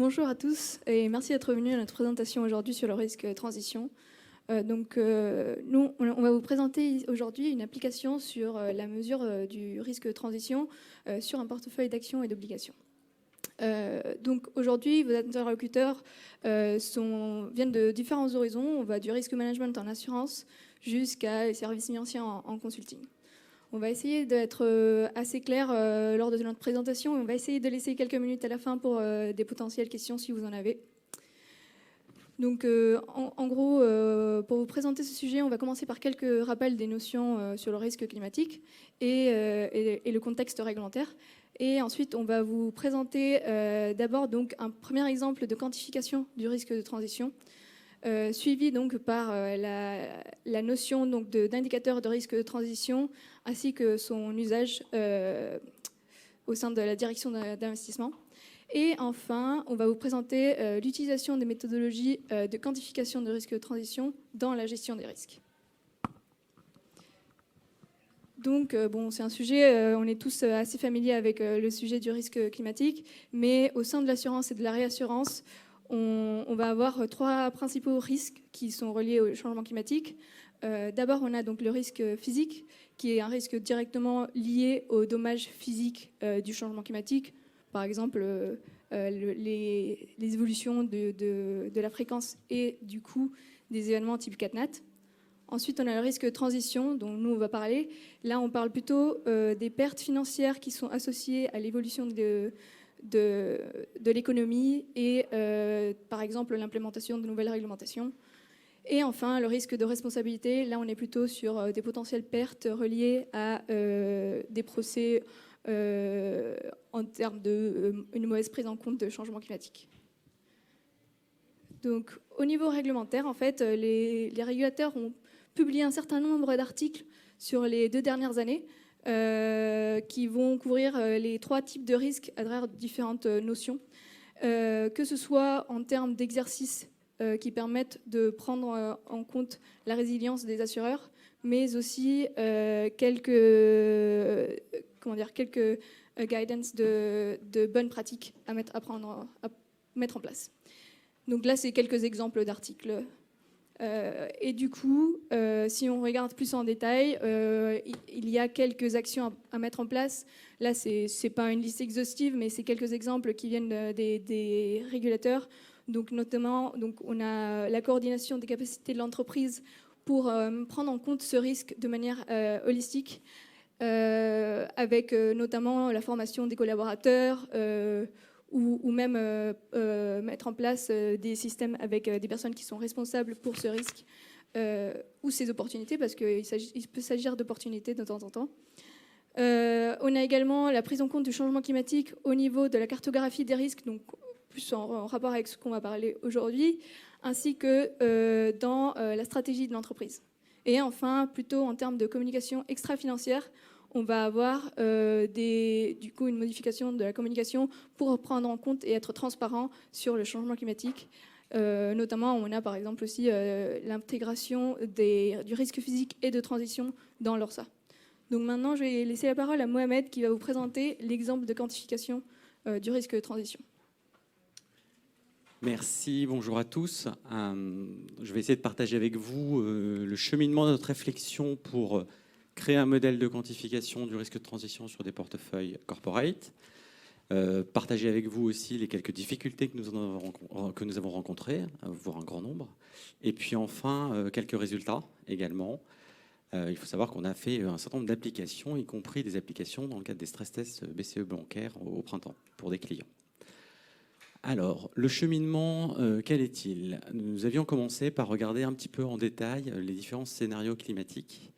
Bonjour à tous et merci d'être venus à notre présentation aujourd'hui sur le risque transition. Nous, on va vous présenter aujourd'hui une application sur la mesure du risque transition sur un portefeuille d'actions et d'obligations. Donc aujourd'hui, vos interlocuteurs viennent de différents horizons. On va du risque management en assurance jusqu'à les services financiers en consulting. On va essayer d'être assez clair lors de notre présentation et on va essayer de laisser quelques minutes à la fin pour des potentielles questions si vous en avez. Donc en gros, pour vous présenter ce sujet, on va commencer par quelques rappels des notions sur le risque climatique et le contexte réglementaire. Et ensuite, on va vous présenter d'abord donc un premier exemple de quantification du risque de transition, suivi donc par la notion donc d'indicateur de risque de transition ainsi que son usage au sein de la direction d'investissement. Et enfin, on va vous présenter l'utilisation des méthodologies de quantification de risque de transition dans la gestion des risques. Donc, c'est un sujet, on est tous assez familiers avec le sujet du risque climatique, mais au sein de l'assurance et de la réassurance, on va avoir trois principaux risques qui sont reliés au changement climatique. D'abord, on a donc le risque physique, qui est un risque directement lié aux dommages physiques du changement climatique. Par exemple, les évolutions de la fréquence et du coût des événements type CatNat. Ensuite, on a le risque de transition, dont nous, on va parler. Là, on parle plutôt des pertes financières qui sont associées à l'évolution de l'économie et, par exemple, l'implémentation de nouvelles réglementations. Et enfin, le risque de responsabilité. Là, on est plutôt sur des potentielles pertes reliées à des procès en termes d'une mauvaise prise en compte de changement climatique. Donc, au niveau réglementaire, en fait, les régulateurs ont publié un certain nombre d'articles sur les 2 dernières années qui vont couvrir les 3 types de risques à travers différentes notions, que ce soit en termes d'exercices qui permettent de prendre en compte la résilience des assureurs, mais aussi quelques guidance de bonnes pratiques à mettre en place. Donc là, c'est quelques exemples d'articles. Et du coup, si on regarde plus en détail, il y a quelques actions à mettre en place. Là, c'est pas une liste exhaustive, mais c'est quelques exemples qui viennent des régulateurs. Donc notamment, on a la coordination des capacités de l'entreprise pour prendre en compte ce risque de manière holistique, avec notamment la formation des collaborateurs ou même mettre en place des systèmes avec des personnes qui sont responsables pour ce risque ou ces opportunités, parce qu'il peut s'agir d'opportunités de temps en temps. On a également la prise en compte du changement climatique au niveau de la cartographie des risques, donc plus en rapport avec ce qu'on va parler aujourd'hui, ainsi que dans la stratégie de l'entreprise. Et enfin, plutôt en termes de communication extra-financière, on va avoir du coup une modification de la communication pour prendre en compte et être transparent sur le changement climatique. Notamment, on a par exemple aussi l'intégration du risque physique et de transition dans l'ORSA. Donc maintenant, je vais laisser la parole à Mohamed qui va vous présenter l'exemple de quantification du risque de transition. Merci, bonjour à tous. Je vais essayer de partager avec vous le cheminement de notre réflexion pour créer un modèle de quantification du risque de transition sur des portefeuilles corporate. Partager avec vous aussi les quelques difficultés que nous avons rencontrées, voire un grand nombre. Et puis enfin, quelques résultats également. Il faut savoir qu'on a fait un certain nombre d'applications, y compris des applications dans le cadre des stress tests BCE bancaires au printemps pour des clients. Alors, le cheminement, quel est-il? Nous avions commencé par regarder un petit peu en détail les différents scénarios climatiques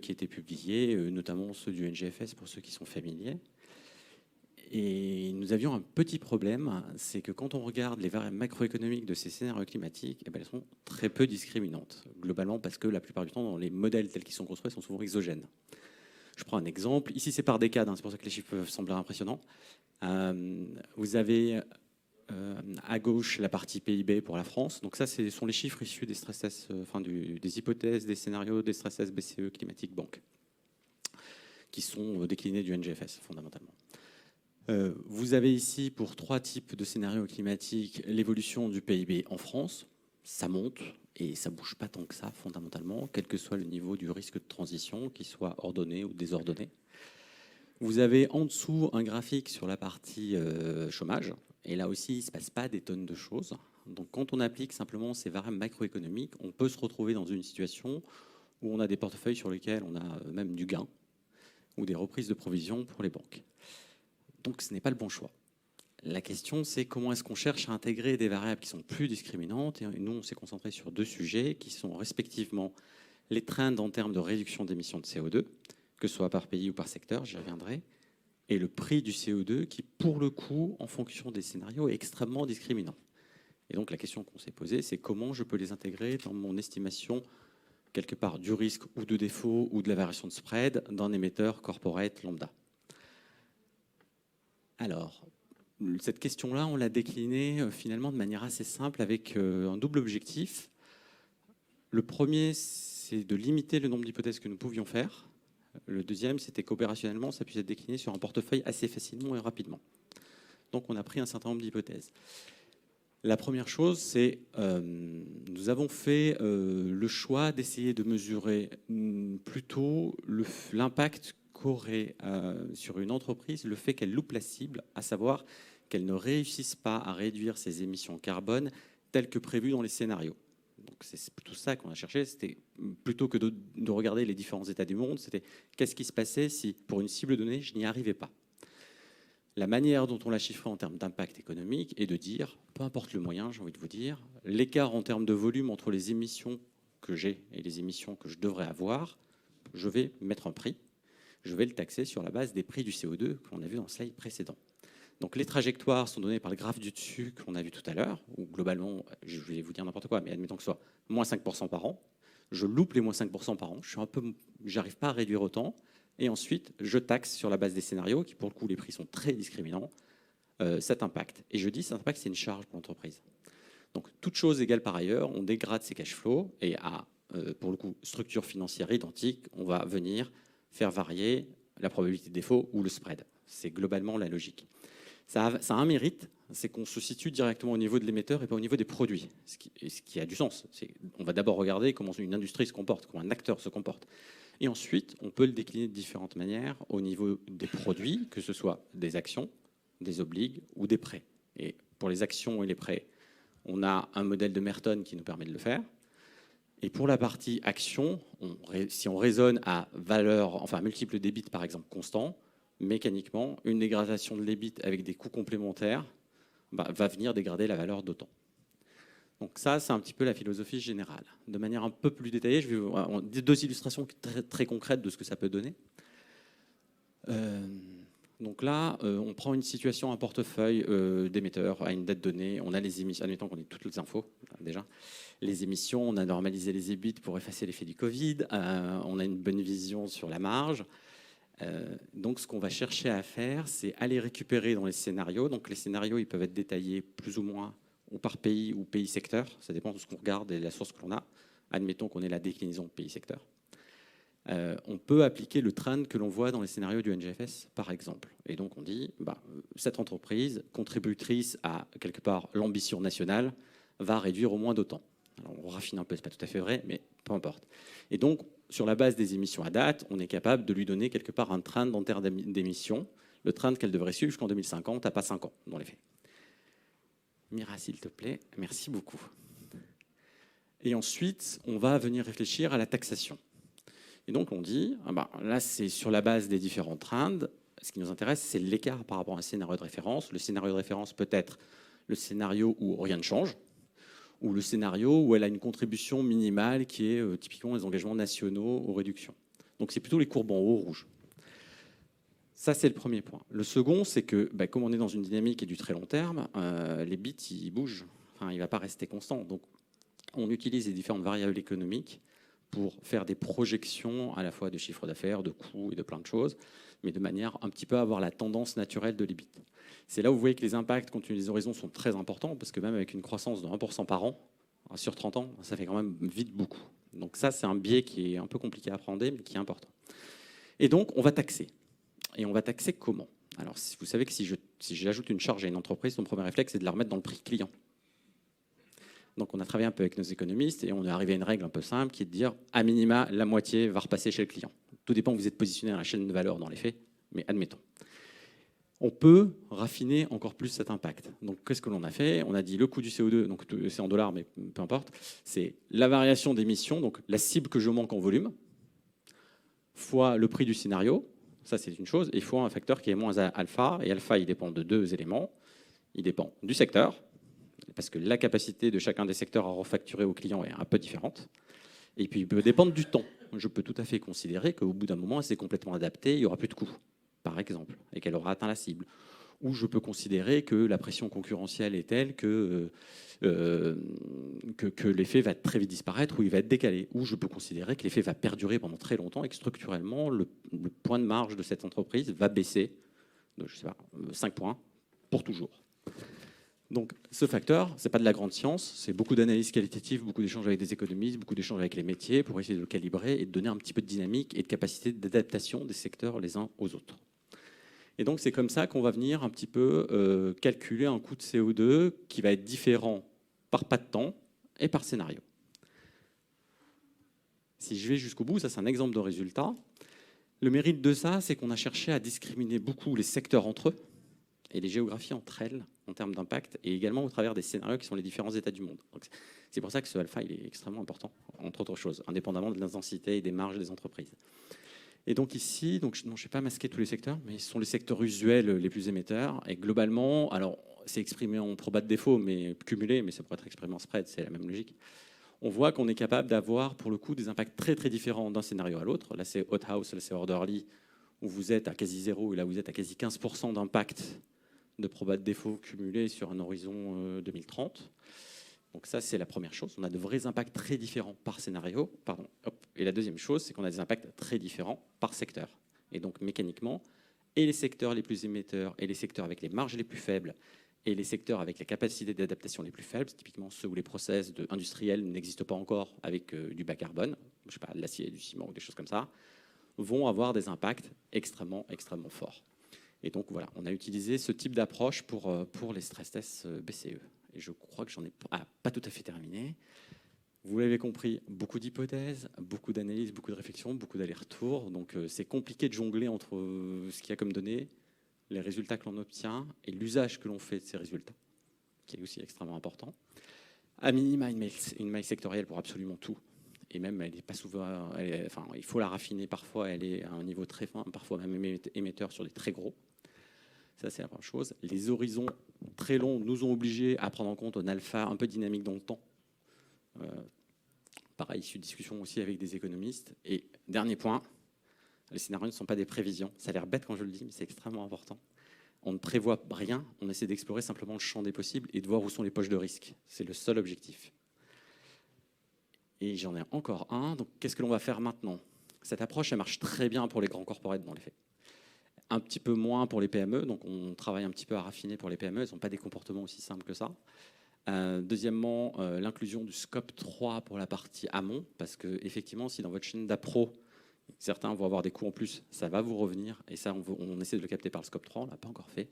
qui étaient publiés, notamment ceux du NGFS pour ceux qui sont familiers. Et nous avions un petit problème, c'est que quand on regarde les variables macroéconomiques de ces scénarios climatiques, elles sont très peu discriminantes, globalement parce que la plupart du temps, dans les modèles tels qu'ils sont construits, sont souvent exogènes. Je prends un exemple. Ici, c'est par décade, c'est pour ça que les chiffres peuvent sembler impressionnants. Vous avez à gauche la partie PIB pour la France. Donc ça, ce sont les chiffres issus des stress tests, des hypothèses, des scénarios, des stress tests BCE climatique banque, qui sont déclinés du NGFS fondamentalement. Vous avez ici, pour 3 types de scénarios climatiques, l'évolution du PIB en France. Ça monte et ça ne bouge pas tant que ça, fondamentalement, quel que soit le niveau du risque de transition, qu'il soit ordonné ou désordonné. Vous avez en dessous un graphique sur la partie chômage. Et là aussi, il ne se passe pas des tonnes de choses. Donc quand on applique simplement ces variables macroéconomiques, on peut se retrouver dans une situation où on a des portefeuilles sur lesquels on a même du gain ou des reprises de provisions pour les banques. Donc ce n'est pas le bon choix. La question, c'est comment est-ce qu'on cherche à intégrer des variables qui sont plus discriminantes. Et nous, on s'est concentré sur 2 sujets qui sont respectivement les trends en termes de réduction d'émissions de CO2, que ce soit par pays ou par secteur, j'y reviendrai, et le prix du CO2 qui, pour le coup, en fonction des scénarios, est extrêmement discriminant. Et donc la question qu'on s'est posée, c'est comment je peux les intégrer dans mon estimation quelque part du risque ou de défaut ou de la variation de spread d'un émetteur corporate lambda. Alors, cette question-là, on l'a déclinée finalement de manière assez simple avec un double objectif. Le premier, c'est de limiter le nombre d'hypothèses que nous pouvions faire. Le deuxième, c'était qu'opérationnellement, ça puisse être décliné sur un portefeuille assez facilement et rapidement. Donc, on a pris un certain nombre d'hypothèses. La première chose, c'est nous avons fait le choix d'essayer de mesurer plutôt l'impact qu'aurait sur une entreprise le fait qu'elle loupe la cible, à savoir qu'elle ne réussisse pas à réduire ses émissions carbone telles que prévues dans les scénarios. Donc c'est plutôt ça qu'on a cherché. C'était plutôt que de regarder les différents états du monde, c'était qu'est-ce qui se passait si, pour une cible donnée, je n'y arrivais pas. La manière dont on l'a chiffré en termes d'impact économique est de dire, peu importe le moyen, j'ai envie de vous dire, l'écart en termes de volume entre les émissions que j'ai et les émissions que je devrais avoir, je vais mettre un prix, je vais le taxer sur la base des prix du CO2 qu'on a vu dans le slide précédent. Donc les trajectoires sont données par le graphe du dessus qu'on a vu tout à l'heure, où globalement, je vais vous dire n'importe quoi, mais admettons que ce soit moins 5% par an, je loupe les moins 5% par an, j'arrive pas à réduire autant, et ensuite je taxe sur la base des scénarios, qui pour le coup les prix sont très discriminants, cet impact. Et je dis cet impact c'est une charge pour l'entreprise. Donc toute chose égale par ailleurs, on dégrade ses cash flows, et à pour le coup structure financière identique, on va venir faire varier la probabilité de défaut ou le spread. C'est globalement la logique. Ça a un mérite, c'est qu'on se situe directement au niveau de l'émetteur et pas au niveau des produits, ce qui a du sens. On va d'abord regarder comment une industrie se comporte, comment un acteur se comporte. Et ensuite, on peut le décliner de différentes manières au niveau des produits, que ce soit des actions, des obligues ou des prêts. Et pour les actions et les prêts, on a un modèle de Merton qui nous permet de le faire. Et pour la partie action, si on raisonne à valeur, enfin multiple d'EBIT par exemple constant, mécaniquement, une dégradation de l'EBIT avec des coûts complémentaires va venir dégrader la valeur d'autant. Donc ça, c'est un petit peu la philosophie générale. De manière un peu plus détaillée, je vais vous dire 2 illustrations très, très concrètes de ce que ça peut donner. Donc là, on prend une situation, un portefeuille d'émetteurs à une date donnée. On a les émissions, admettons qu'on ait toutes les infos déjà. Les émissions, on a normalisé les EBIT pour effacer l'effet du Covid. On a une bonne vision sur la marge. Donc ce qu'on va chercher à faire, c'est aller récupérer dans les scénarios. Donc les scénarios, ils peuvent être détaillés plus ou moins ou par pays ou pays-secteur. Ça dépend de ce qu'on regarde et de la source que l'on a. Admettons qu'on ait la déclinaison de pays-secteur. On peut appliquer le trend que l'on voit dans les scénarios du NGFS, par exemple. Et donc on dit, cette entreprise, contributrice à quelque part l'ambition nationale, va réduire au moins d'autant. Alors on raffine un peu, c'est pas tout à fait vrai, mais peu importe. Et donc, sur la base des émissions à date, on est capable de lui donner quelque part un trend en termes d'émissions, le trend qu'elle devrait suivre jusqu'en 2050, à pas 5 ans, dans les faits. Mira, s'il te plaît, merci beaucoup. Et ensuite, on va venir réfléchir à la taxation. Et donc, on dit, là, c'est sur la base des différents trends. Ce qui nous intéresse, c'est l'écart par rapport à un scénario de référence. Le scénario de référence peut être le scénario où rien ne change, ou le scénario où elle a une contribution minimale qui est typiquement les engagements nationaux aux réductions. Donc, c'est plutôt les courbes en haut rouges. Ça, c'est le premier point. Le second, c'est que, comme on est dans une dynamique et du très long terme, les bits, ils bougent. Enfin, il ne va pas rester constant. Donc, on utilise les différentes variables économiques pour faire des projections à la fois de chiffre d'affaires, de coûts et de plein de choses, mais de manière un petit peu à avoir la tendance naturelle de l'EBIT. C'est là où vous voyez que les impacts compte tenu des horizons sont très importants, parce que même avec une croissance de 1% par an, sur 30 ans, ça fait quand même vite beaucoup. Donc ça, c'est un biais qui est un peu compliqué à appréhender, mais qui est important. Et donc, on va taxer. Et on va taxer comment ? Alors, vous savez que si j'ajoute une charge à une entreprise, son premier réflexe, c'est de la remettre dans le prix client. Donc, on a travaillé un peu avec nos économistes et on est arrivé à une règle un peu simple qui est de dire, à minima, la moitié va repasser chez le client. Tout dépend où vous êtes positionné dans la chaîne de valeur dans les faits, mais admettons. On peut raffiner encore plus cet impact. Donc, qu'est-ce que l'on a fait? On a dit le coût du CO2, donc c'est en dollars, mais peu importe, c'est la variation d'émissions, donc la cible que je manque en volume, fois le prix du scénario, ça c'est une chose, et fois un facteur qui est moins alpha, et alpha il dépend de deux éléments. Il dépend du secteur, parce que la capacité de chacun des secteurs à refacturer au client est un peu différente, et puis il peut dépendre du temps. Je peux tout à fait considérer qu'au bout d'un moment, c'est complètement adapté, il n'y aura plus de coût, par exemple, et qu'elle aura atteint la cible. Ou je peux considérer que la pression concurrentielle est telle que l'effet va très vite disparaître ou il va être décalé. Ou je peux considérer que l'effet va perdurer pendant très longtemps et que structurellement, le point de marge de cette entreprise va baisser de, je sais pas, 5 points pour toujours. Donc ce facteur, ce n'est pas de la grande science, c'est beaucoup d'analyses qualitatives, beaucoup d'échanges avec des économistes, beaucoup d'échanges avec les métiers pour essayer de le calibrer et de donner un petit peu de dynamique et de capacité d'adaptation des secteurs les uns aux autres. Et donc, c'est comme ça qu'on va venir un petit peu calculer un coût de CO2 qui va être différent par pas de temps et par scénario. Si je vais jusqu'au bout, ça c'est un exemple de résultat. Le mérite de ça, c'est qu'on a cherché à discriminer beaucoup les secteurs entre eux et les géographies entre elles en termes d'impact et également au travers des scénarios qui sont les différents états du monde. C'est pour ça que ce alpha il est extrêmement important, entre autres choses, indépendamment de l'intensité et des marges des entreprises. Et donc ici, donc, non, je ne vais pas masquer tous les secteurs, mais ce sont les secteurs usuels les plus émetteurs. Et globalement, alors c'est exprimé en proba de défaut, mais cumulé, mais ça pourrait être exprimé en spread, c'est la même logique. On voit qu'on est capable d'avoir, pour le coup, des impacts très très différents d'un scénario à l'autre. Là, c'est Hothouse, là, c'est Orderly, où vous êtes à quasi zéro, et là, vous êtes à quasi 15% d'impact de proba de défaut cumulé sur un horizon 2030. Donc ça, c'est la première chose. On a de vrais impacts très différents par scénario. Pardon. Et la deuxième chose, c'est qu'on a des impacts très différents par secteur. Et donc mécaniquement, et les secteurs les plus émetteurs, et les secteurs avec les marges les plus faibles, et les secteurs avec les capacités d'adaptation les plus faibles, typiquement ceux où les process industriels n'existent pas encore avec du bas carbone, je sais pas, de l'acier, du ciment ou des choses comme ça, vont avoir des impacts extrêmement, extrêmement forts. Et donc voilà, on a utilisé ce type d'approche pour les stress tests BCE. Et je crois que j'en ai pas tout à fait terminé. Vous l'avez compris, beaucoup d'hypothèses, beaucoup d'analyses, beaucoup de réflexions, beaucoup d'allers-retours. Donc c'est compliqué de jongler entre ce qu'il y a comme données, les résultats que l'on obtient et l'usage que l'on fait de ces résultats, qui est aussi extrêmement important. À minima, une maille sectorielle pour absolument tout. Et même, elle n'est pas souvent, enfin, il faut la raffiner parfois, elle est à un niveau très fin, parfois même émetteur sur des très gros. Ça, c'est la première chose. Les horizons très longs nous ont obligés à prendre en compte un alpha un peu dynamique dans le temps. Pareil, issu de discussions aussi avec des économistes. Et dernier point, les scénarios ne sont pas des prévisions. Ça a l'air bête quand je le dis, mais c'est extrêmement important. On ne prévoit rien, on essaie d'explorer simplement le champ des possibles et de voir où sont les poches de risque. C'est le seul objectif. Et j'en ai encore un. Donc, qu'est-ce que l'on va faire maintenant? Cette approche, elle marche très bien pour les grands corporates dans les faits. Un petit peu moins pour les PME, donc on travaille un petit peu à raffiner pour les PME, elles n'ont pas des comportements aussi simples que ça. Deuxièmement, l'inclusion du scope 3 pour la partie amont, parce que effectivement, si dans votre chaîne d'appro, certains vont avoir des coûts en plus, ça va vous revenir, et ça, on essaie de le capter par le scope 3, on ne l'a pas encore fait.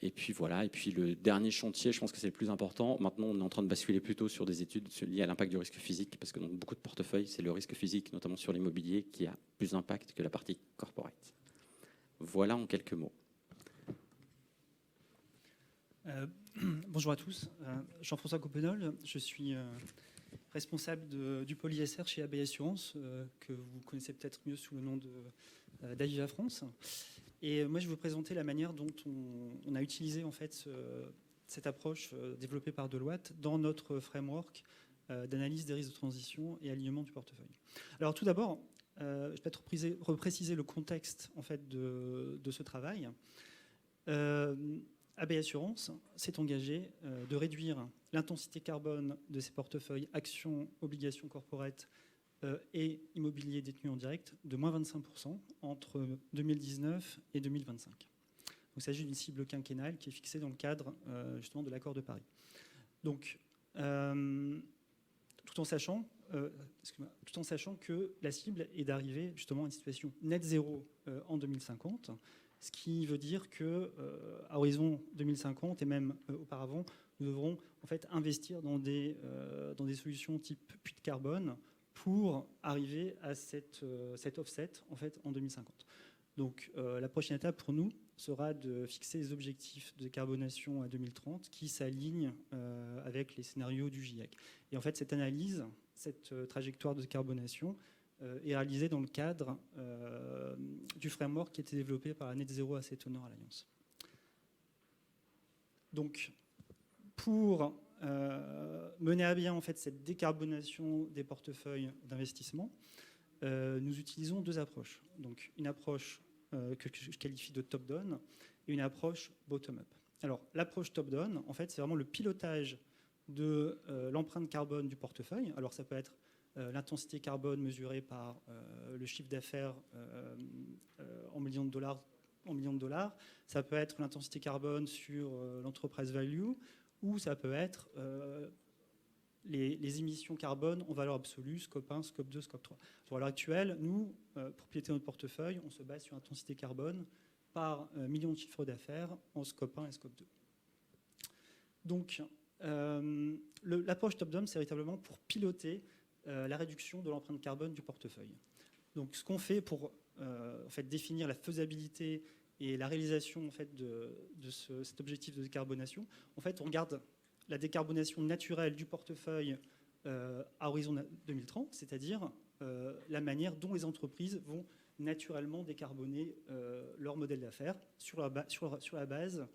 Et puis voilà, et puis le dernier chantier, je pense que c'est le plus important. Maintenant, on est en train de basculer plutôt sur des études liées à l'impact du risque physique, parce que dans beaucoup de portefeuilles, c'est le risque physique, notamment sur l'immobilier, qui a plus d'impact que la partie corporate. Voilà en quelques mots. Bonjour à tous, Jean-François Coppenol, je suis responsable du pôle ISR chez AB Assurance, que vous connaissez peut-être mieux sous le nom d'Aviva France. Et moi, je vais vous présenter la manière dont on a utilisé en fait cette approche développée par Deloitte dans notre framework d'analyse des risques de transition et alignement du portefeuille. Alors tout d'abord, je vais peut-être repréciser le contexte en fait de ce travail. AB Assurance s'est engagé de réduire l'intensité carbone de ses portefeuilles actions, obligations corporate et immobilier détenu en direct de moins 25% entre 2019 et 2025. Donc, il s'agit d'une cible quinquennale qui est fixée dans le cadre justement de l'accord de Paris. Donc, tout en sachant que la cible est d'arriver justement à une situation net zéro en 2050, Ce qui veut dire que à horizon 2050 et même auparavant, nous devrons en fait investir dans des solutions type puits de carbone pour arriver à cet offset en fait en 2050. Donc la prochaine étape pour nous sera de fixer des objectifs de décarbonation à 2030 qui s'alignent avec les scénarios du GIEC. Et en fait cette analyse, cette trajectoire de décarbonation est réalisée dans le cadre du framework qui a été développé par la Net Zero Asset Owner Alliance. Donc pour mener à bien en fait cette décarbonation des portefeuilles d'investissement, nous utilisons deux approches. Donc une approche que je qualifie de top-down et une approche bottom-up. Alors l'approche top-down, en fait, c'est vraiment le pilotage de l'empreinte carbone du portefeuille. Alors ça peut être l'intensité carbone mesurée par le chiffre d'affaires en millions de dollars. Ça peut être l'intensité carbone sur l'enterprise value, ou ça peut être les émissions carbone en valeur absolue, scope 1, scope 2, scope 3. À l'heure actuelle, nous, pour piloter notre portefeuille, on se base sur l'intensité carbone par million de chiffres d'affaires en scope 1 et scope 2. Donc, l'approche top-down, c'est véritablement pour piloter la réduction de l'empreinte carbone du portefeuille. Donc, ce qu'on fait pour en fait, définir la faisabilité et la réalisation en fait, de cet objectif de décarbonation, en fait, on regarde la décarbonation naturelle du portefeuille à horizon 2030, c'est-à-dire la manière dont les entreprises vont naturellement décarboner leur modèle d'affaires sur la base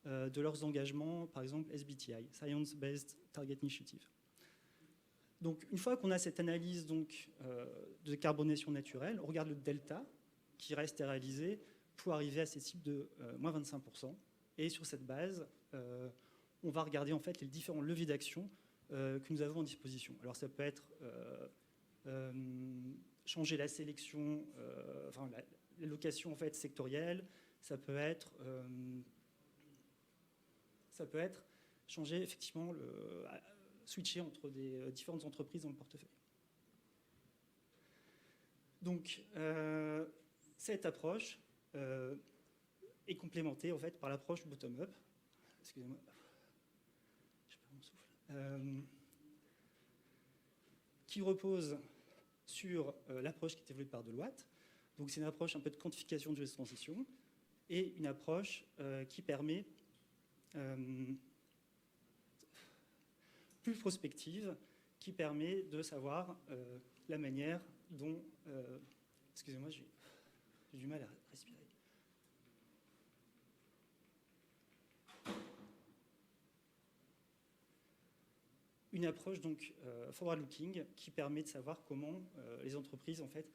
de leurs engagements, par exemple SBTI, Science Based Target Initiative. Donc, une fois qu'on a cette analyse donc, de décarbonation naturelle, on regarde le delta qui reste à réaliser pour arriver à ces cibles de moins 25%. Et sur cette base, on va regarder en fait les différents leviers d'action que nous avons en disposition. Alors ça peut être changer la sélection, enfin l'allocation en fait sectorielle, ça peut être changer effectivement switcher entre des différentes entreprises dans le portefeuille. Donc cette approche est complémentée en fait par l'approche bottom-up. Excusez-moi. Qui repose sur l'approche qui est développée par Deloitte. Donc c'est une approche un peu de quantification du risque de transition et une approche qui permet plus prospective, qui permet de savoir la manière dont... excusez-moi, j'ai du mal à respirer. Une approche donc forward-looking qui permet de savoir comment les entreprises en fait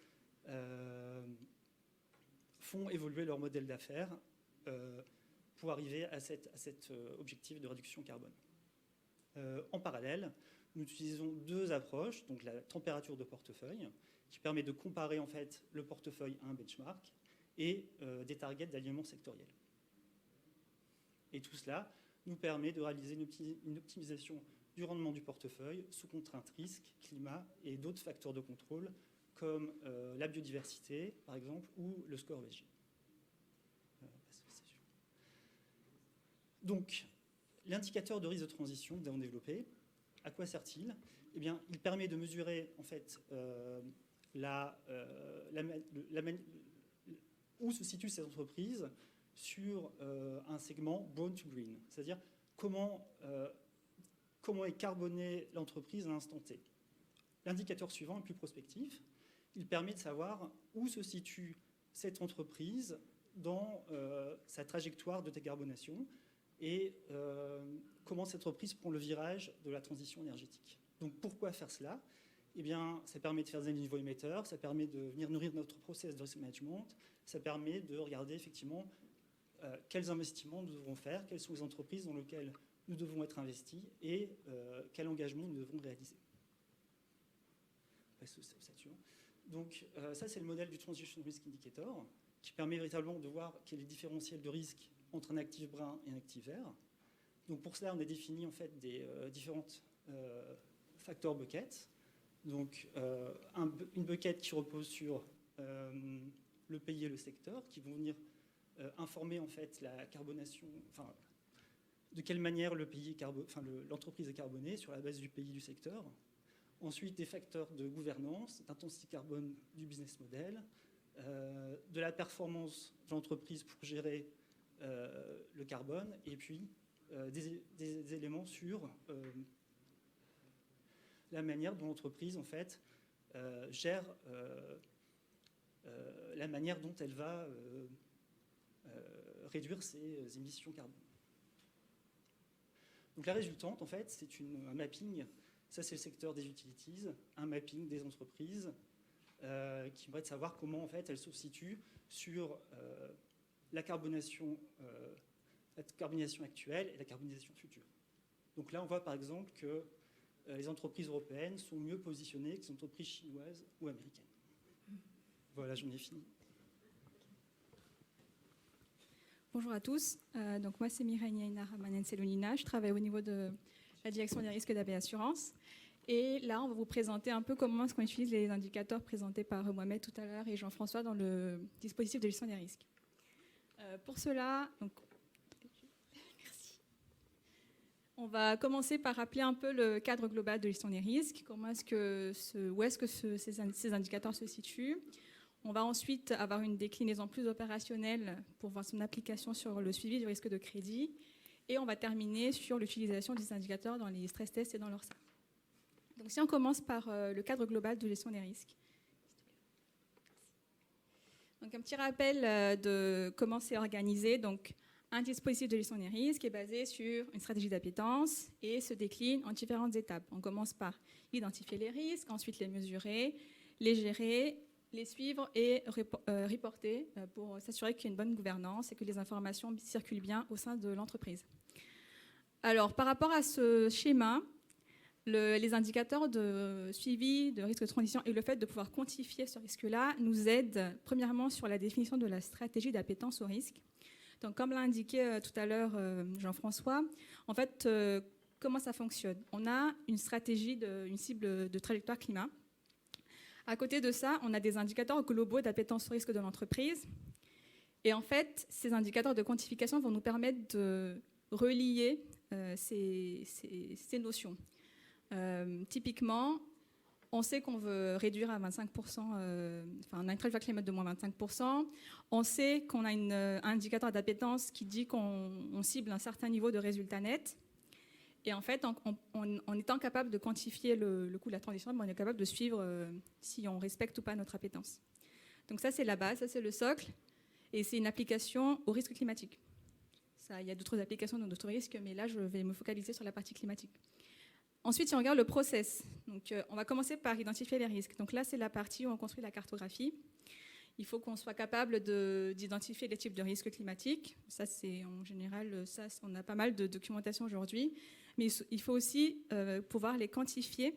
font évoluer leur modèle d'affaires pour arriver à cet objectif de réduction carbone. En parallèle, nous utilisons deux approches, donc la température de portefeuille qui permet de comparer en fait le portefeuille à un benchmark et des targets d'alignement sectoriel. Et tout cela nous permet de réaliser une optimisation du rendement du portefeuille sous contrainte risque, climat et d'autres facteurs de contrôle comme la biodiversité, par exemple, ou le score ESG. Donc, l'indicateur de risque de transition que nous avons développé, à quoi sert-il ? Eh bien, il permet de mesurer en fait où se situent ces entreprises sur un segment brown to green, c'est-à-dire comment est carbonée l'entreprise à l'instant T. L'indicateur suivant est plus prospectif. Il permet de savoir où se situe cette entreprise dans sa trajectoire de décarbonation et comment cette entreprise prend le virage de la transition énergétique. Donc pourquoi faire cela ? Eh bien, ça permet de faire des niveaux émetteurs, ça permet de venir nourrir notre process de risk management, ça permet de regarder effectivement quels investissements nous devrons faire, quelles sont les entreprises dans lesquelles nous devons être investis et quel engagement nous devons réaliser. Donc ça, c'est le modèle du Transition Risk Indicator qui permet véritablement de voir quel est le différentiel de risque entre un actif brun et un actif vert. Donc pour cela, on a défini en fait des différentes facteurs buckets. Donc une bucket qui repose sur le pays et le secteur, qui vont venir informer en fait la carbonation, enfin, de quelle manière l'entreprise est carbonée sur la base du pays, du secteur. Ensuite, des facteurs de gouvernance, d'intensité carbone du business model, de la performance de l'entreprise pour gérer le carbone, et puis des éléments sur la manière dont l'entreprise en fait gère la manière dont elle va réduire ses émissions carbone. Donc la résultante, en fait, c'est un mapping, ça c'est le secteur des utilities, un mapping des entreprises qui va être de savoir comment en fait elles se situent sur la carbonation actuelle et la carbonisation future. Donc là, on voit par exemple que les entreprises européennes sont mieux positionnées que les entreprises chinoises ou américaines. Voilà, j'en ai fini. Bonjour à tous. Donc moi, c'est Mireille Niaina Ramanen-Selonina. Je travaille au niveau de la direction des risques d'AB Assurance. Et là, on va vous présenter un peu comment est-ce qu'on utilise les indicateurs présentés par Mohamed tout à l'heure et Jean-François dans le dispositif de gestion des risques. Pour cela, merci. On va commencer par rappeler un peu le cadre global de gestion des risques. Où est-ce que ces indicateurs se situent. On va ensuite avoir une déclinaison plus opérationnelle pour voir son application sur le suivi du risque de crédit. Et on va terminer sur l'utilisation des indicateurs dans les stress tests et dans leur SAR. Donc si on commence par le cadre global de gestion des risques. Donc un petit rappel de comment c'est organisé. Donc un dispositif de gestion des risques est basé sur une stratégie d'appétence et se décline en différentes étapes. On commence par identifier les risques, ensuite les mesurer, les gérer, les suivre et reporter pour s'assurer qu'il y a une bonne gouvernance et que les informations circulent bien au sein de l'entreprise. Alors, par rapport à ce schéma, les indicateurs de suivi de risque de transition et le fait de pouvoir quantifier ce risque-là nous aident premièrement sur la définition de la stratégie d'appétence au risque. Donc, comme l'a indiqué tout à l'heure Jean-François, en fait, comment ça fonctionne? On a une stratégie, une cible de trajectoire climat. À côté de ça, on a des indicateurs globaux d'appétence au risque de l'entreprise. Et en fait, ces indicateurs de quantification vont nous permettre de relier ces notions. Typiquement, on sait qu'on veut réduire à 25%, on a une trajectoire climat de moins 25%. On sait qu'on a un indicateur d'appétence qui dit qu'on cible un certain niveau de résultat net. Et en fait, en étant capable de quantifier le coût de la transition, on est capable de suivre si on respecte ou pas notre appétence. Donc ça, c'est la base, ça, c'est le socle. Et c'est une application au risque climatique. Il y a d'autres applications dans d'autres risques, mais là, je vais me focaliser sur la partie climatique. Ensuite, si on regarde le process, donc, on va commencer par identifier les risques. Donc là, c'est la partie où on construit la cartographie. Il faut qu'on soit capable d'identifier les types de risques climatiques. Ça, c'est en général, ça, on a pas mal de documentation aujourd'hui. Mais il faut aussi pouvoir les quantifier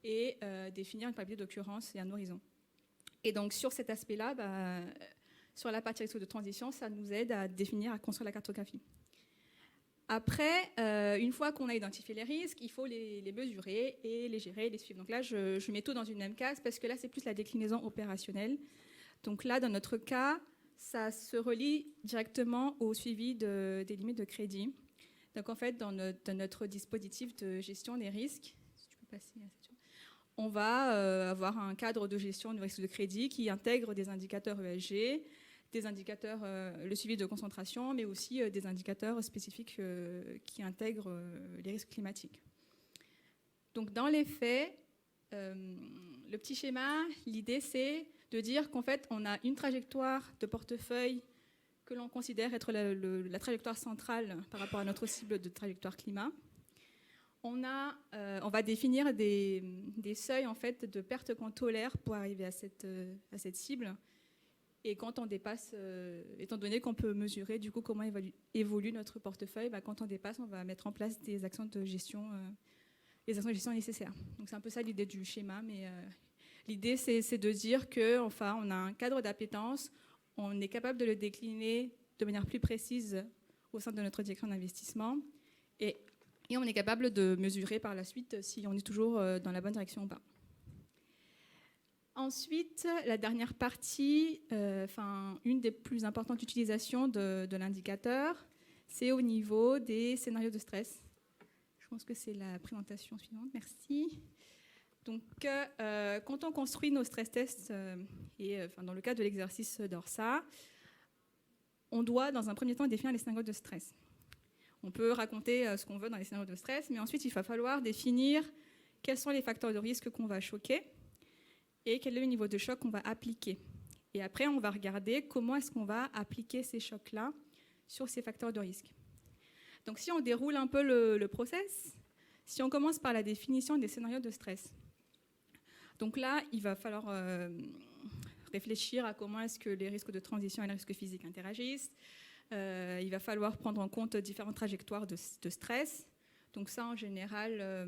et définir une probabilité d'occurrence et un horizon. Et donc, sur cet aspect-là, sur la partie risque de transition, ça nous aide à définir, à construire la cartographie. Après, une fois qu'on a identifié les risques, il faut les mesurer et les gérer, les suivre. Donc là, je mets tout dans une même case parce que là, c'est plus la déclinaison opérationnelle. Donc là, dans notre cas, ça se relie directement au suivi des limites de crédit. Donc en fait, dans notre dispositif de gestion des risques, si tu peux passer à cette chose, on va avoir un cadre de gestion du risque de crédit qui intègre des indicateurs ESG, des indicateurs, le suivi de concentration, mais aussi des indicateurs spécifiques qui intègrent les risques climatiques. Donc dans les faits, le petit schéma, l'idée c'est de dire qu'en fait on a une trajectoire de portefeuille que l'on considère être la trajectoire centrale par rapport à notre cible de trajectoire climat. On va définir des seuils en fait, de perte qu'on tolère pour arriver à cette cible. Et quand on dépasse, étant donné qu'on peut mesurer du coup comment évolue notre portefeuille, quand on dépasse, on va mettre en place des actions de gestion, les actions de gestion nécessaires. Donc c'est un peu ça l'idée du schéma, mais l'idée c'est de dire que enfin on a un cadre d'appétence, on est capable de le décliner de manière plus précise au sein de notre direction d'investissement, et on est capable de mesurer par la suite si on est toujours dans la bonne direction ou pas. Ensuite, la dernière partie, une des plus importantes utilisations de l'indicateur, c'est au niveau des scénarios de stress. Je pense que c'est la présentation suivante. Merci. Donc, quand on construit nos stress tests, dans le cadre de l'exercice d'ORSA, on doit, dans un premier temps, définir les scénarios de stress. On peut raconter ce qu'on veut dans les scénarios de stress, mais ensuite, il va falloir définir quels sont les facteurs de risque qu'on va choquer et quel est le niveau de choc qu'on va appliquer. Et après, on va regarder comment est-ce qu'on va appliquer ces chocs-là sur ces facteurs de risque. Donc, si on déroule un peu le process, si on commence par la définition des scénarios de stress, donc là, il va falloir réfléchir à comment est-ce que les risques de transition et les risques physiques interagissent. Il va falloir prendre en compte différentes trajectoires de stress. Donc ça, en général,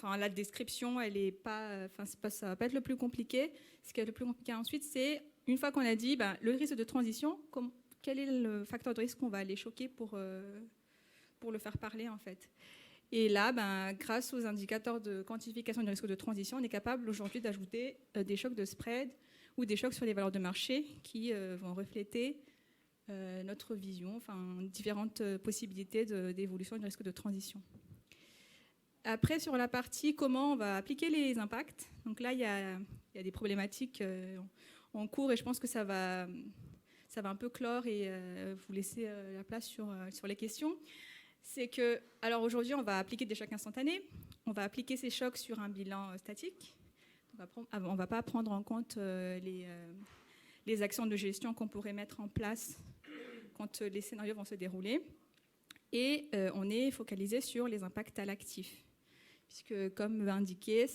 la description, elle est pas, ça va pas être le plus compliqué. Ce qui est le plus compliqué ensuite, c'est une fois qu'on a dit le risque de transition, quel est le facteur de risque qu'on va aller choquer pour le faire parler en fait. Et là, grâce aux indicateurs de quantification du risque de transition, on est capable aujourd'hui d'ajouter des chocs de spread ou des chocs sur les valeurs de marché qui vont refléter notre vision, différentes possibilités d'évolution du risque de transition. Après, sur la partie comment on va appliquer les impacts, donc là, il y a des problématiques en cours et je pense que ça va un peu clore et vous laisser la place sur les questions. C'est que, alors aujourd'hui, on va appliquer des chocs instantanés, on va appliquer ces chocs sur un bilan statique, on ne va pas prendre en compte les actions de gestion qu'on pourrait mettre en place quand les scénarios vont se dérouler. Et on est focalisé sur les impacts à l'actif. Puisque, comme indiqué,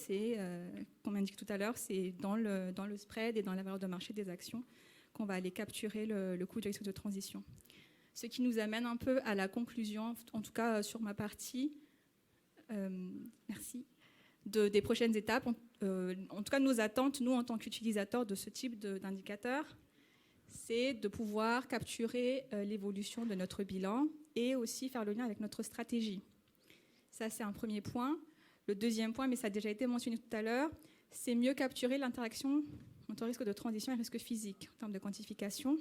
comme indiqué tout à l'heure, c'est dans le spread et dans la valeur de marché des actions qu'on va aller capturer le coût du risque de transition. Ce qui nous amène un peu à la conclusion, en tout cas sur ma partie, merci, des prochaines étapes. En tout cas, nos attentes, nous, en tant qu'utilisateurs de ce type d'indicateur, c'est de pouvoir capturer l'évolution de notre bilan et aussi faire le lien avec notre stratégie. Ça, c'est un premier point. Le deuxième point, mais ça a déjà été mentionné tout à l'heure, c'est mieux capturer l'interaction entre risque de transition et risque physique en termes de quantification.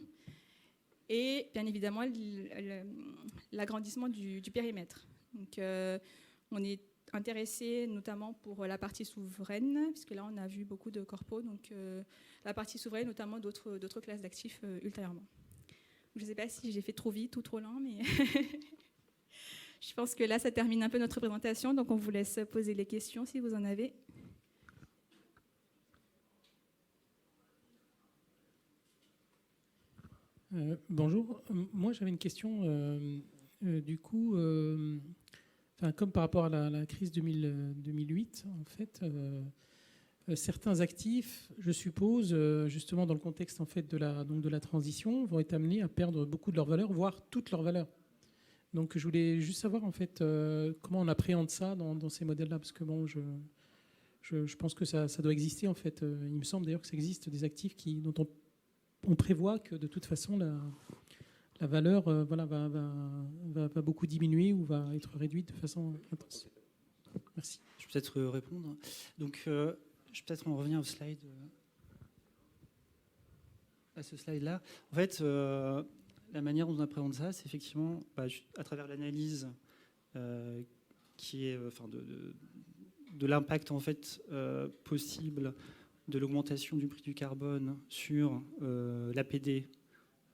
Et bien évidemment, l'agrandissement du périmètre. Donc, on est intéressé notamment pour la partie souveraine, puisque là, on a vu beaucoup de corpos, donc la partie souveraine, notamment d'autres classes d'actifs ultérieurement. Je ne sais pas si j'ai fait trop vite ou trop lent, mais je pense que là, ça termine un peu notre présentation, donc on vous laisse poser les questions si vous en avez. Bonjour, moi j'avais une question, du coup, comme par rapport à la crise 2008, en fait, certains actifs, je suppose, justement dans le contexte en fait, de la transition, vont être amenés à perdre beaucoup de leur valeur, voire toute leur valeur. Donc je voulais juste savoir en fait, comment on appréhende ça dans ces modèles-là, parce que bon, je pense que ça doit exister en fait. Il me semble d'ailleurs que ça existe des actifs dont on prévoit que de toute façon la valeur va beaucoup diminuer ou va être réduite de façon intense. Merci. Je peux peut-être répondre. Donc, je vais peut-être en revenir à ce slide-là. En fait, la manière dont on appréhende ça, c'est effectivement à travers l'analyse qui est de l'impact en fait possible de l'augmentation du prix du carbone sur l'APD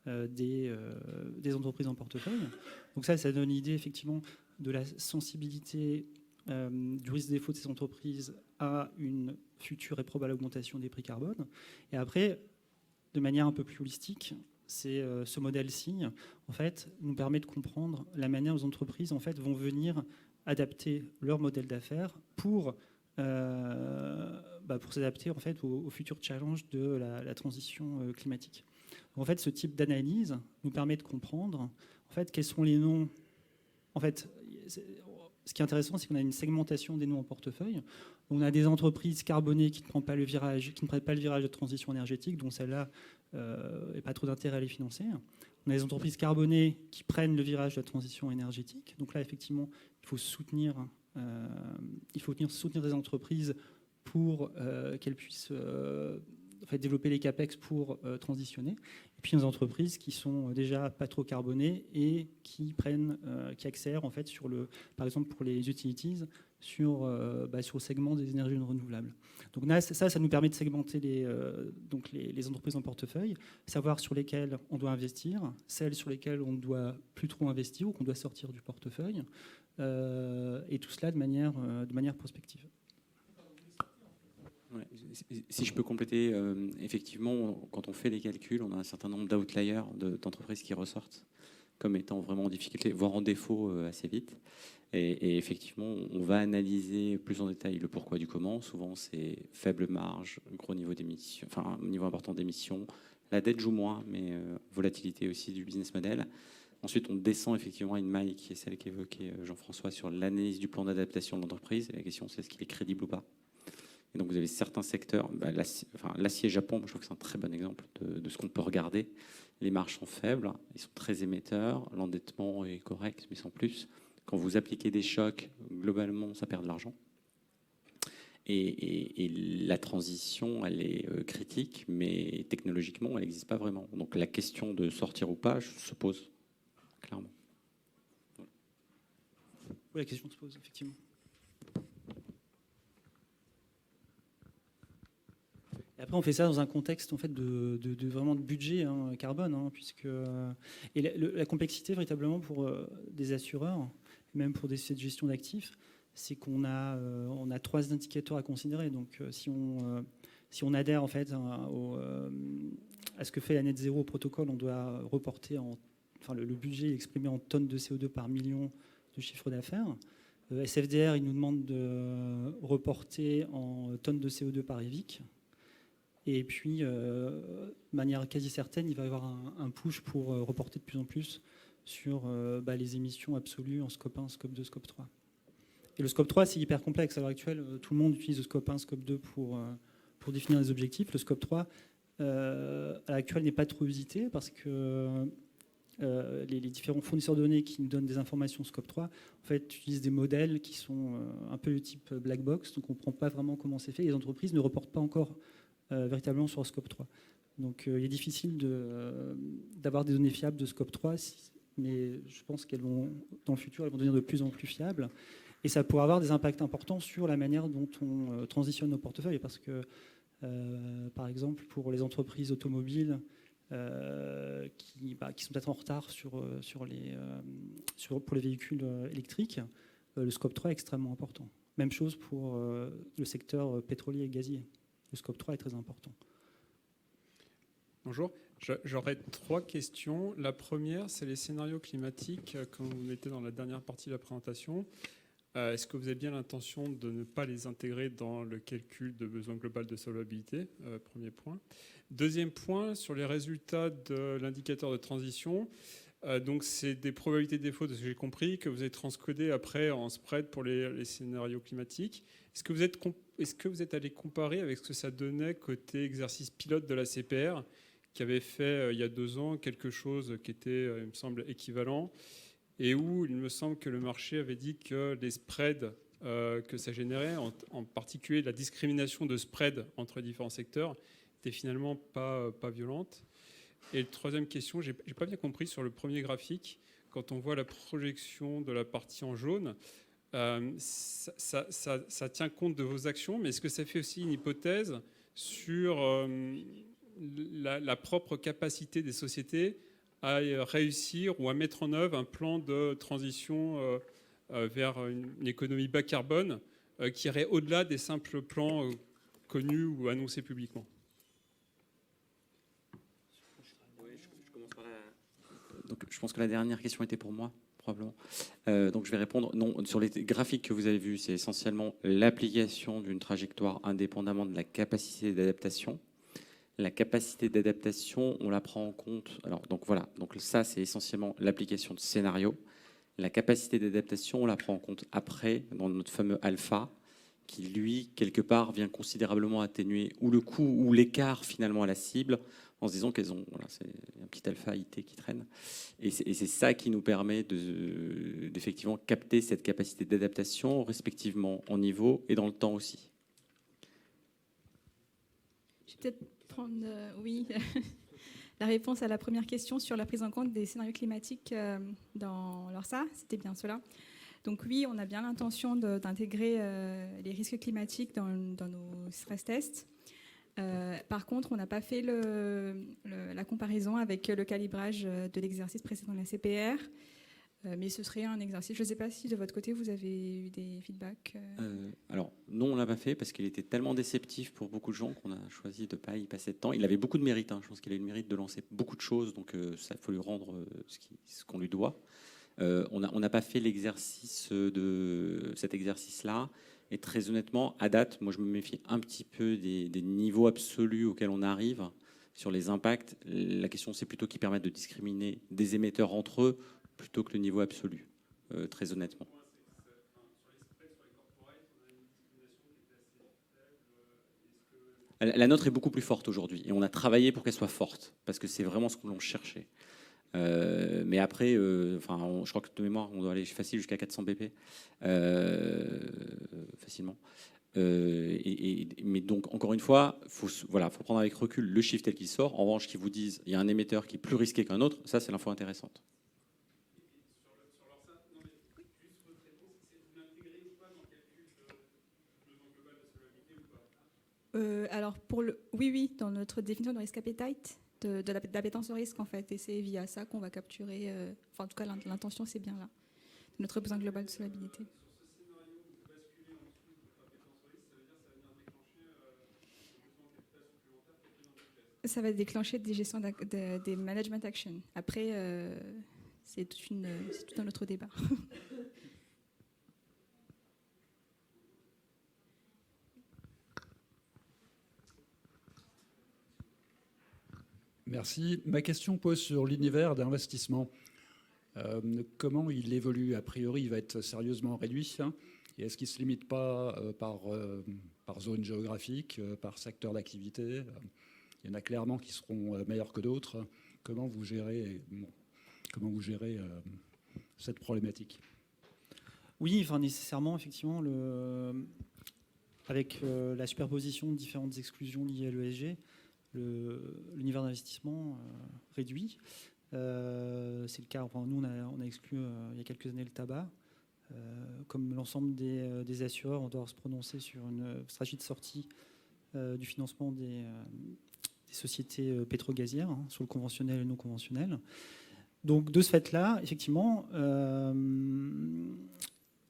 des entreprises en portefeuille. Donc ça donne l'idée effectivement de la sensibilité du risque de défaut de ces entreprises à une future et probable augmentation des prix carbone. Et après, de manière un peu plus holistique, ce modèle-ci en fait, nous permet de comprendre la manière dont les entreprises en fait, vont venir adapter leur modèle d'affaires pour s'adapter en fait, au futur challenge de la transition climatique. Donc, en fait, ce type d'analyse nous permet de comprendre en fait, quels sont les noms. En fait, ce qui est intéressant, c'est qu'on a une segmentation des noms en portefeuille. On a des entreprises carbonées qui ne prennent pas le virage de transition énergétique, donc celle-là n'a pas trop d'intérêt à les financer. On a des entreprises carbonées qui prennent le virage de la transition énergétique. Donc là, effectivement, il faut soutenir des entreprises pour qu'elles puissent développer les CAPEX pour transitionner. Et puis, des entreprises qui sont déjà pas trop carbonées et qui accélèrent en fait par exemple pour les utilities, sur le segment des énergies renouvelables. Donc là, ça nous permet de segmenter les entreprises en portefeuille, savoir sur lesquelles on doit investir, celles sur lesquelles on ne doit plus trop investir ou qu'on doit sortir du portefeuille, et tout cela de manière prospective. Ouais, si je peux compléter, effectivement, quand on fait les calculs, on a un certain nombre d'outliers d'entreprises qui ressortent comme étant vraiment en difficulté, voire en défaut assez vite. Et effectivement, on va analyser plus en détail le pourquoi du comment. Souvent, c'est faible marge, gros niveau d'émission, enfin, un niveau important d'émissions. La dette joue moins, mais volatilité aussi du business model. Ensuite, on descend effectivement à une maille qui est celle qu'évoquait Jean-François sur l'analyse du plan d'adaptation de l'entreprise. Et la question, c'est est-ce qu'il est crédible ou pas. Et donc, vous avez certains secteurs, l'acier Japon, je trouve que c'est un très bon exemple de ce qu'on peut regarder. Les marges sont faibles, ils sont très émetteurs, l'endettement est correct, mais sans plus. Quand vous appliquez des chocs, globalement, ça perd de l'argent. Et la transition, elle est critique, mais technologiquement, elle n'existe pas vraiment. Donc la question de sortir ou pas se pose, clairement. Oui, la question se pose, effectivement. Et après, on fait ça dans un contexte en fait, vraiment de budget carbone, puisque et la complexité véritablement pour des assureurs, même pour des sociétés de gestion d'actifs, c'est qu'on a 3 indicateurs à considérer. Donc, si on adhère en fait à ce que fait la net zéro au protocole, on doit reporter le budget est exprimé en tonnes de CO2 par million de chiffre d'affaires. SFDR, il nous demande de reporter en tonnes de CO2 par EVIC. Et puis, de manière quasi certaine, il va y avoir un push pour reporter de plus en plus sur les émissions absolues en scope 1, scope 2, scope 3. Et le scope 3, c'est hyper complexe. À l'heure actuelle, tout le monde utilise le scope 1, scope 2 pour définir les objectifs. Le scope 3, à l'heure actuelle, n'est pas trop usité parce que les différents fournisseurs de données qui nous donnent des informations scope 3, en fait, utilisent des modèles qui sont un peu du type black box. Donc, on ne comprend pas vraiment comment c'est fait. Les entreprises ne reportent pas encore véritablement sur le scope 3. Donc il est difficile d'avoir des données fiables de scope 3, mais je pense qu'elles vont, dans le futur, elles vont devenir de plus en plus fiables. Et ça pourrait avoir des impacts importants sur la manière dont on transitionne nos portefeuilles. Parce que, par exemple, pour les entreprises automobiles qui sont peut-être en retard pour les véhicules électriques, le scope 3 est extrêmement important. Même chose pour le secteur pétrolier et gazier. Le scope 3 est très important. Bonjour, j'aurais 3 questions. La première, c'est les scénarios climatiques, comme vous mettez dans la dernière partie de la présentation. Est-ce que vous avez bien l'intention de ne pas les intégrer dans le calcul de besoin global de solvabilité? Premier point. Deuxième point, sur les résultats de l'indicateur de transition. Donc c'est des probabilités de défaut, de ce que j'ai compris, que vous avez transcodé après en spread pour les scénarios climatiques. Est-ce que vous êtes allé comparer avec ce que ça donnait côté exercice pilote de la CPR, qui avait fait il y a 2 ans quelque chose qui était, il me semble, équivalent, et où il me semble que le marché avait dit que les spreads que ça générait, en particulier la discrimination de spreads entre différents secteurs, n'était finalement pas violente. Et la troisième question, j'ai pas bien compris sur le premier graphique, quand on voit la projection de la partie en jaune, ça tient compte de vos actions, mais est-ce que ça fait aussi une hypothèse sur la propre capacité des sociétés à réussir ou à mettre en œuvre un plan de transition vers une économie bas carbone qui irait au-delà des simples plans connus ou annoncés publiquement? Donc, je pense que la dernière question était pour moi, probablement. Donc, je vais répondre. Non, sur les graphiques que vous avez vus, c'est essentiellement l'application d'une trajectoire indépendamment de la capacité d'adaptation. La capacité d'adaptation, on la prend en compte. Alors, donc voilà. Donc ça, c'est essentiellement l'application de scénario. La capacité d'adaptation, on la prend en compte après dans notre fameux alpha, qui lui, quelque part, vient considérablement atténuer ou le coût ou l'écart finalement à la cible, en se disant qu'elles ont, voilà, c'est un petit alpha IT qui traîne. Et c'est ça qui nous permet d'effectivement capter cette capacité d'adaptation, respectivement en niveau et dans le temps aussi. Je vais peut-être prendre, oui, la réponse à la première question sur la prise en compte des scénarios climatiques dans l'ORSA. C'était bien cela. Donc oui, on a bien l'intention d'intégrer les risques climatiques dans nos stress tests. Par contre, on n'a pas fait la comparaison avec le calibrage de l'exercice précédent de la CPR. Mais ce serait un exercice. Je ne sais pas si de votre côté, vous avez eu des feedbacks. Alors, non, on ne l'a pas fait parce qu'il était tellement déceptif pour beaucoup de gens qu'on a choisi de ne pas y passer de temps. Il avait beaucoup de mérite. Je pense qu'il a eu le mérite de lancer beaucoup de choses. Donc, ça, il faut lui rendre ce qu'on lui doit. On n'a pas fait cet exercice-là. Et très honnêtement, à date, moi, je me méfie un petit peu des niveaux absolus auxquels on arrive sur les impacts. La question, c'est plutôt qu'ils permettent de discriminer des émetteurs entre eux plutôt que le niveau absolu, très honnêtement. La nôtre est beaucoup plus forte aujourd'hui et on a travaillé pour qu'elle soit forte parce que c'est vraiment ce que l'on cherchait. Mais après, je crois que de mémoire, on doit aller facile jusqu'à 400 BP facilement. Mais donc, encore une fois, faut prendre avec recul le chiffre tel qu'il sort. En revanche, qu'ils vous disent il y a un émetteur qui est plus risqué qu'un autre, ça, c'est l'info intéressante. Alors, oui, dans notre définition de risk appetite, de l'appétence au risque, en fait. Et c'est via ça qu'on va capturer, en tout cas, l'intention, c'est bien là. Notre besoin global de solvabilité. Ça va déclencher des gestions des management actions. Après, c'est tout un autre débat. Merci. Ma question pose sur l'univers d'investissement. Comment il évolue? A priori, il va être sérieusement réduit. Et est-ce qu'il ne se limite pas par zone géographique, par secteur d'activité? Il y en a clairement qui seront meilleurs que d'autres. Comment vous gérez cette problématique? Oui, nécessairement, effectivement, avec la superposition de différentes exclusions liées à l'ESG, l'univers d'investissement réduit. C'est le cas, nous, on a exclu il y a quelques années le tabac. Comme l'ensemble des assureurs, on doit se prononcer sur une stratégie de sortie du financement des sociétés pétro-gazières, sur le conventionnel et le non conventionnel. Donc, de ce fait-là, effectivement,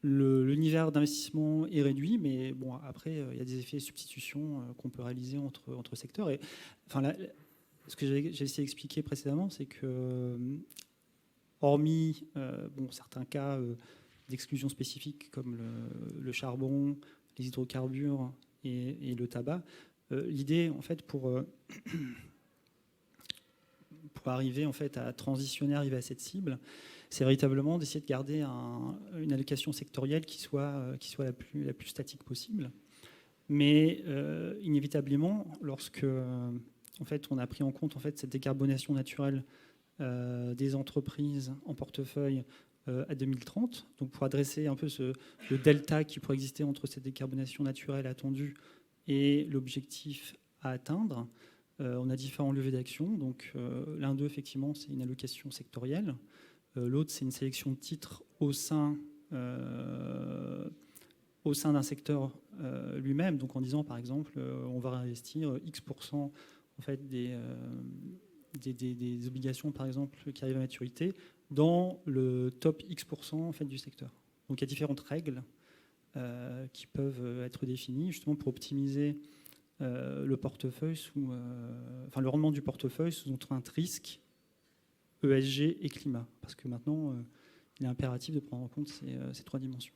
l'univers d'investissement est réduit, mais bon, après, il y a des effets de substitution qu'on peut réaliser entre secteurs. Et, ce que j'ai essayé d'expliquer précédemment, c'est que, hormis certains cas d'exclusion spécifique comme le charbon, les hydrocarbures et le tabac, l'idée, en fait, pour arriver en fait à transitionner, arriver à cette cible, c'est véritablement d'essayer de garder une allocation sectorielle qui soit la plus statique possible. Mais inévitablement, lorsque en fait, on a pris en compte en fait, cette décarbonation naturelle des entreprises en portefeuille à 2030, donc pour adresser un peu le delta qui pourrait exister entre cette décarbonation naturelle attendue et l'objectif à atteindre, on a différents leviers d'action. Donc l'un d'eux, effectivement, c'est une allocation sectorielle. L'autre, c'est une sélection de titres au sein d'un secteur lui-même. Donc en disant, par exemple, on va réinvestir X% en fait, des obligations, par exemple, qui arrivent à maturité dans le top X% en fait, du secteur. Donc il y a différentes règles qui peuvent être définies justement pour optimiser le portefeuille le rendement du portefeuille sous contrainte risque, ESG et climat. Parce que maintenant, il est impératif de prendre en compte ces trois dimensions.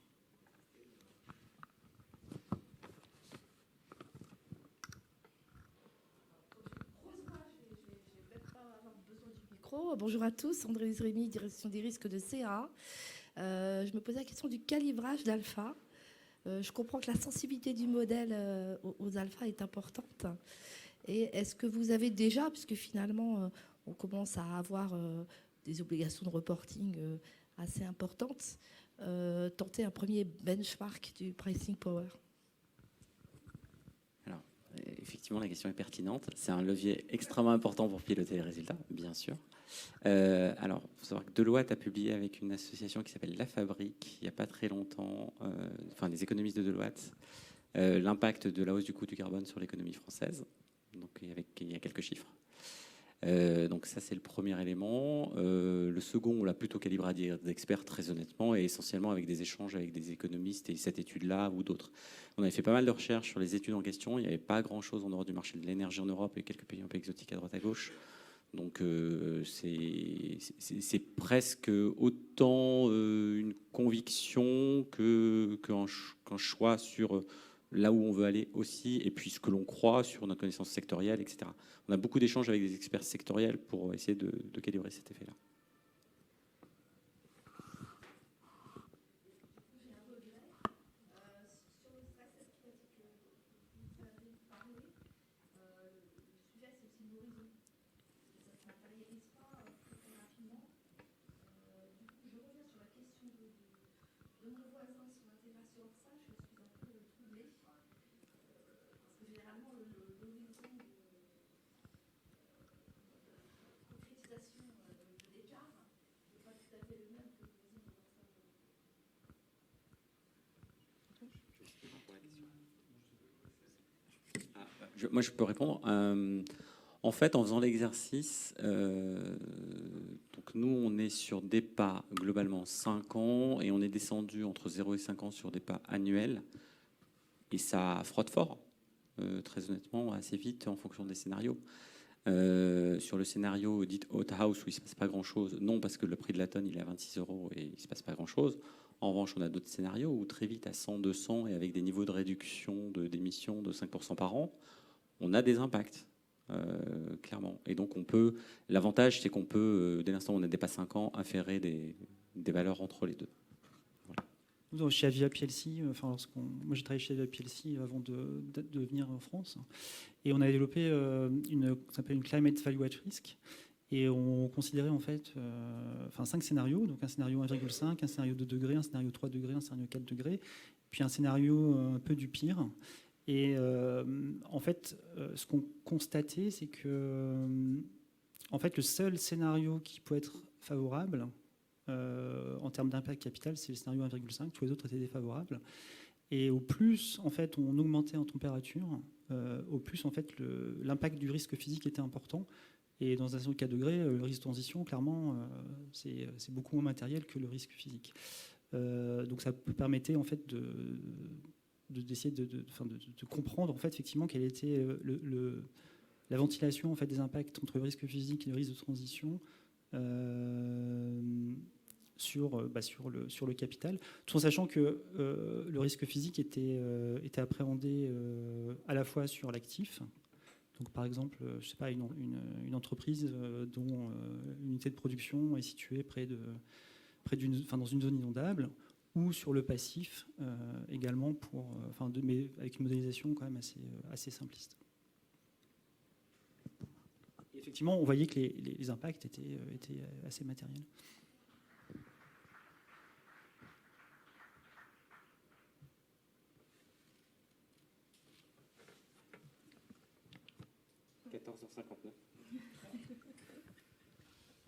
Bonjour à tous, André Rémy, direction des risques de CA. Je me posais la question du calibrage d'alpha. Je comprends que la sensibilité du modèle aux alphas est importante. Et est-ce que vous avez déjà, puisque finalement on commence à avoir des obligations de reporting assez importantes, tenté un premier benchmark du pricing power? Alors, effectivement, la question est pertinente. C'est un levier extrêmement important pour piloter les résultats, bien sûr. Alors, il faut savoir que Deloitte a publié avec une association qui s'appelle La Fabrique, il n'y a pas très longtemps, enfin les économistes de Deloitte, l'impact de la hausse du coût du carbone sur l'économie française. Donc, il y a quelques chiffres. Donc ça, c'est le premier élément. Le second, on l'a plutôt calibré à des experts, très honnêtement, et essentiellement avec des échanges avec des économistes et cette étude-là ou d'autres. On avait fait pas mal de recherches sur les études en question. Il n'y avait pas grand-chose en dehors du marché de l'énergie en Europe et quelques pays un peu exotiques à droite à gauche. Donc c'est presque autant une conviction qu'un choix sur là où on veut aller aussi, et puis ce que l'on croit sur notre connaissance sectorielle, etc. On a beaucoup d'échanges avec des experts sectoriels pour essayer de calibrer cet effet-là. Moi, je peux répondre. En fait, en faisant l'exercice, donc nous, on est sur des pas globalement 5 ans et on est descendu entre 0 et 5 ans sur des pas annuels. Et ça frotte fort, très honnêtement, assez vite en fonction des scénarios. Sur le scénario dit Outhouse où il ne se passe pas grand-chose, non, parce que le prix de la tonne, il est à 26 € et il ne se passe pas grand-chose. En revanche, on a d'autres scénarios où très vite, à 100, 200 et avec des niveaux de réduction d'émissions de 5% par an, on a des impacts, clairement. Et donc, l'avantage, c'est qu'on peut, dès l'instant où on a dépassé 5 ans, inférer des valeurs entre les deux. Voilà. Chez Aviva PLC, moi j'ai travaillé chez Aviva PLC avant de venir en France, et on a développé ce qu'on appelle une Climate Value at Risk, et on considérait en fait 5 scénarios, donc un scénario 1,5, un scénario 2 degrés, un scénario 3 degrés, un scénario 4 degrés, puis un scénario un peu du pire. Et en fait, ce qu'on constatait, c'est que en fait, le seul scénario qui peut être favorable en termes d'impact capital, c'est le scénario 1,5. Tous les autres étaient défavorables. Et au plus, en fait, on augmentait en température, au plus, en fait, l'impact du risque physique était important. Et dans un scénario de 4 degrés, le risque de transition, clairement, c'est beaucoup moins matériel que le risque physique. Donc, ça permettait, en fait, d'essayer de comprendre en fait effectivement quelle était la ventilation en fait des impacts entre le risque physique et le risque de transition sur le capital, tout en sachant que le risque physique était appréhendé à la fois sur l'actif. Donc par exemple, je sais pas, une entreprise dont l'unité de production est située dans une zone inondable, ou sur le passif également, mais avec une modélisation quand même assez simpliste. Et effectivement, on voyait que les impacts étaient assez matériels.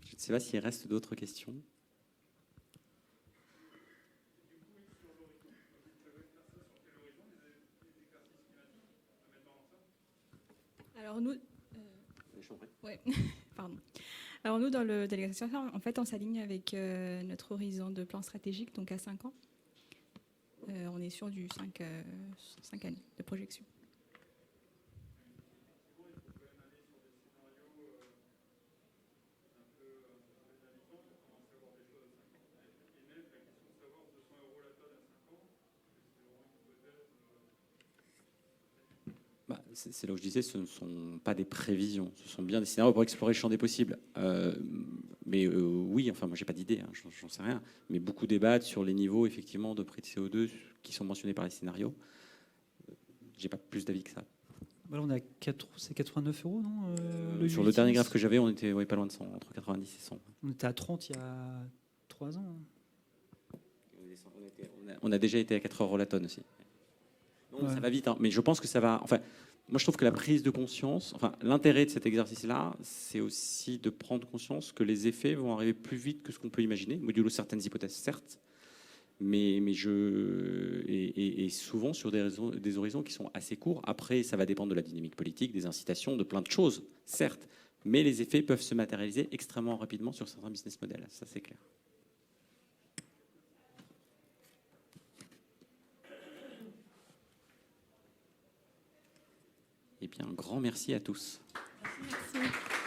Je ne sais pas s'il reste d'autres questions. Alors nous, pardon. Alors nous, dans le délégation, en fait, on s'aligne avec notre horizon de plan stratégique, donc à 5 ans. On est sur du 5 années de projection. C'est là où je disais, ce ne sont pas des prévisions, ce sont bien des scénarios pour explorer le champ des possibles. Oui, enfin moi j'ai pas d'idée, hein, j'en sais rien, mais beaucoup débattent sur les niveaux effectivement de prix de CO2 qui sont mentionnés par les scénarios. J'ai pas plus d'avis que ça. Voilà, on a 89 €, non sur le dernier graphe que j'avais, on était pas loin de 100, entre 90 et 100. On était à 30 il y a 3 ans. On a déjà été à 4 € la tonne aussi. Non, ouais. Ça va vite, hein, mais je pense que ça va. Enfin, moi, je trouve que la prise de conscience, enfin, l'intérêt de cet exercice-là, c'est aussi de prendre conscience que les effets vont arriver plus vite que ce qu'on peut imaginer, modulo certaines hypothèses, certes, mais souvent sur des horizons qui sont assez courts. Après, ça va dépendre de la dynamique politique, des incitations, de plein de choses, certes, mais les effets peuvent se matérialiser extrêmement rapidement sur certains business models, ça c'est clair. Eh bien, un grand merci à tous. Merci.